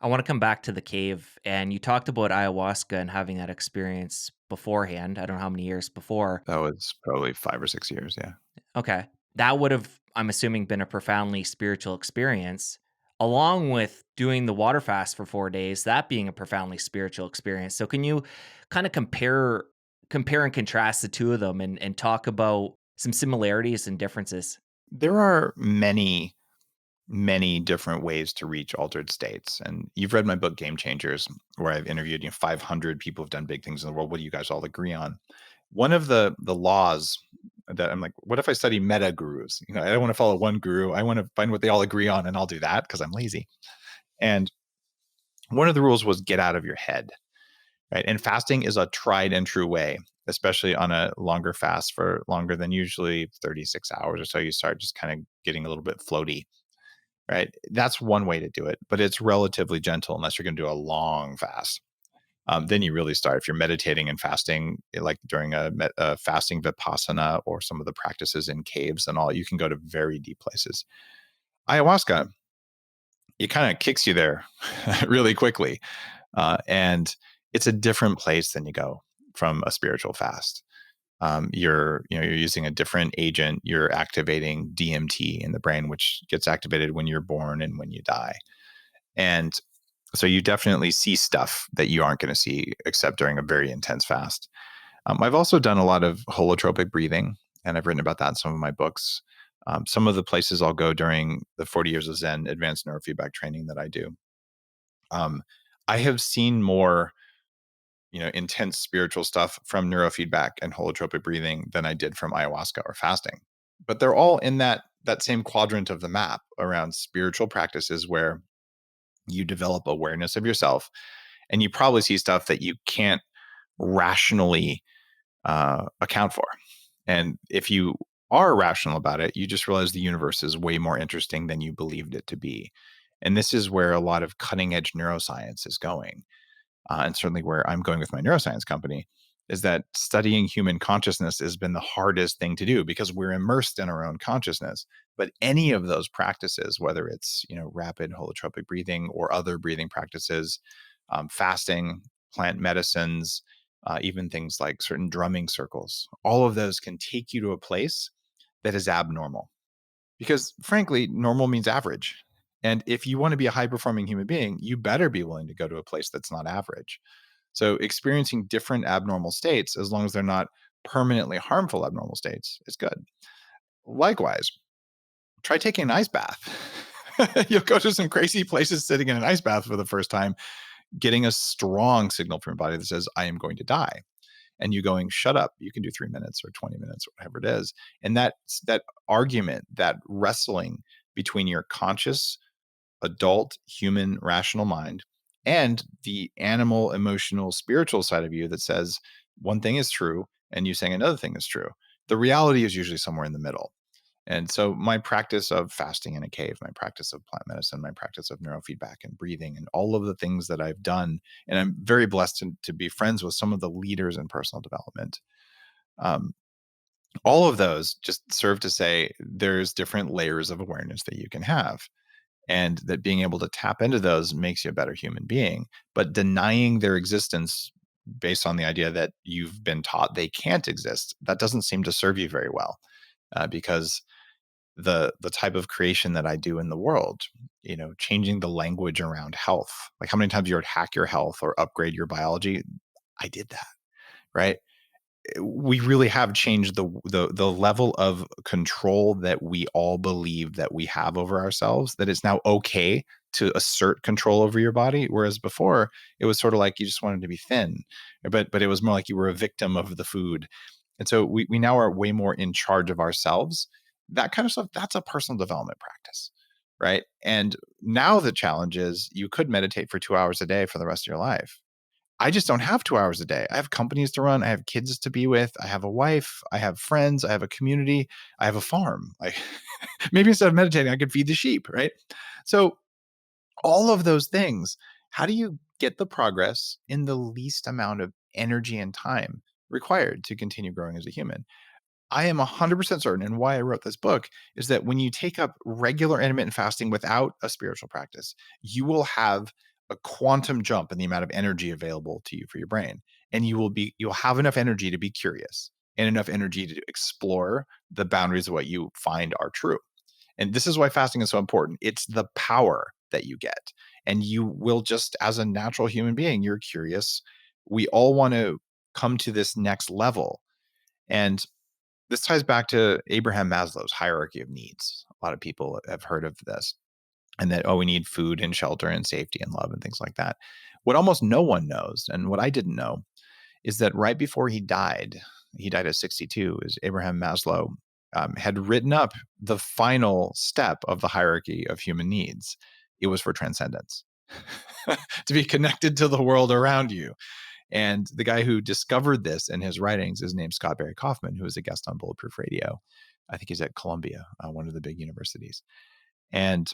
I want to come back to the cave, and you talked about ayahuasca and having that experience beforehand. I don't know how many years before. That was probably 5 or 6 years, yeah. Okay. That would have, I'm assuming, been a profoundly spiritual experience, along with doing the water fast for 4 days, that being a profoundly spiritual experience. So can you kind of compare and contrast the two of them and talk about some similarities and differences? There are many, many different ways to reach altered states, and you've read my book, Game Changers, where I've interviewed, 500 people who've done big things in the world. What do you guys all agree on? One of the laws that I'm like, what if I study meta gurus? I don't want to follow one guru. I want to find what they all agree on, and I'll do that because I'm lazy. And one of the rules was get out of your head, right? And fasting is a tried and true way, especially on a longer fast for longer than usually 36 hours or so. You start just kind of getting a little bit floaty, right? That's one way to do it, but it's relatively gentle unless you're going to do a long fast. Then you really start. If you're meditating and fasting, like during a fasting vipassana or some of the practices in caves and all, you can go to very deep places. Ayahuasca, it kind of kicks you there really quickly. And it's a different place than you go from a spiritual fast. You're using a different agent. You're activating DMT in the brain, which gets activated when you're born and when you die. And so you definitely see stuff that you aren't going to see except during a very intense fast. I've also done a lot of holotropic breathing, and I've written about that in some of my books. Some of the places I'll go during the 40 years of Zen advanced neurofeedback training that I do. Um, I have seen more, intense spiritual stuff from neurofeedback and holotropic breathing than I did from ayahuasca or fasting. But they're all in that same quadrant of the map around spiritual practices where you develop awareness of yourself, and you probably see stuff that you can't rationally account for. And if you are rational about it, you just realize the universe is way more interesting than you believed it to be. And this is where a lot of cutting edge neuroscience is going. And certainly where I'm going with my neuroscience company is that studying human consciousness has been the hardest thing to do because we're immersed in our own consciousness. But any of those practices, whether it's rapid holotropic breathing or other breathing practices, fasting, plant medicines, even things like certain drumming circles, all of those can take you to a place that is abnormal. Because frankly, normal means average. And if you want to be a high performing human being, you better be willing to go to a place that's not average. So experiencing different abnormal states, as long as they're not permanently harmful abnormal states, is good. Likewise, try taking an ice bath. You'll go to some crazy places sitting in an ice bath for the first time, getting a strong signal from your body that says, I am going to die. And you going, shut up, you can do 3 minutes or 20 minutes or whatever it is. And that argument, that wrestling between your conscious, adult, human, rational mind and the animal, emotional, spiritual side of you that says one thing is true and you saying another thing is true. The reality is usually somewhere in the middle. And so my practice of fasting in a cave, my practice of plant medicine, my practice of neurofeedback and breathing and all of the things that I've done, and I'm very blessed to be friends with some of the leaders in personal development. Um, all of those just serve to say there's different layers of awareness that you can have, and that being able to tap into those makes you a better human being. But denying their existence based on the idea that you've been taught they can't exist, that doesn't seem to serve you very well, because the type of creation that I do in the world, changing the language around health. Like how many times you heard hack your health or upgrade your biology? I did that, right? We really have changed the level of control that we all believe that we have over ourselves, that it's now okay to assert control over your body. Whereas before it was sort of like you just wanted to be thin, but it was more like you were a victim of the food. And so we now are way more in charge of ourselves. That kind of stuff, that's a personal development practice, right? And now the challenge is you could meditate for 2 hours a day for the rest of your life. I just don't have 2 hours a day. I have companies to run. I have kids to be with. I have a wife. I have friends. I have a community. I have a farm. Like maybe instead of meditating, I could feed the sheep, right? So all of those things, how do you get the progress in the least amount of energy and time required to continue growing as a human? I am 100% certain, and why I wrote this book is that when you take up regular intermittent fasting without a spiritual practice, you will have a quantum jump in the amount of energy available to you for your brain. And you'll have enough energy to be curious and enough energy to explore the boundaries of what you find are true. And this is why fasting is so important. It's the power that you get. And you will just, as a natural human being, you're curious. We all want to come to this next level. And this ties back to Abraham Maslow's hierarchy of needs. A lot of people have heard of this, and that, oh, we need food and shelter and safety and love and things like that. What almost no one knows, and what I didn't know, is that right before he died at 62, is Abraham Maslow had written up the final step of the hierarchy of human needs. It was for transcendence, to be connected to the world around you. And the guy who discovered this in his writings is named Scott Barry Kaufman, who is a guest on Bulletproof Radio. I think he's at Columbia, one of the big universities. And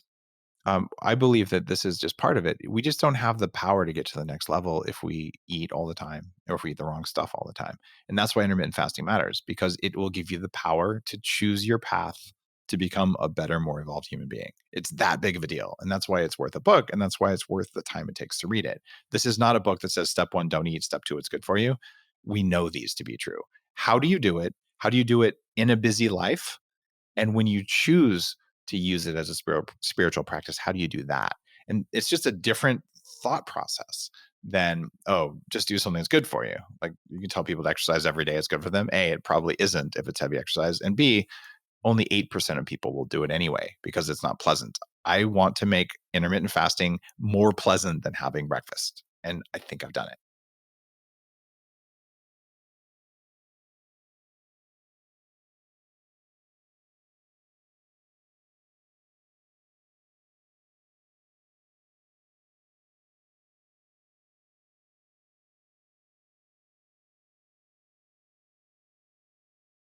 I believe that this is just part of it. We just don't have the power to get to the next level if we eat all the time or if we eat the wrong stuff all the time. And that's why intermittent fasting matters, because it will give you the power to choose your path to become a better, more evolved human being. It's that big of a deal. And that's why it's worth a book. And that's why it's worth the time it takes to read it. This is not a book that says step 1, don't eat. Step 2, it's good for you. We know these to be true. How do you do it? How do you do it in a busy life? And when you choose to use it as a spiritual practice, how do you do that? And it's just a different thought process than, oh, just do something that's good for you. Like, you can tell people to exercise every day is good for them. A, it probably isn't if it's heavy exercise. And B, only 8% of people will do it anyway because it's not pleasant. I want to make intermittent fasting more pleasant than having breakfast. And I think I've done it.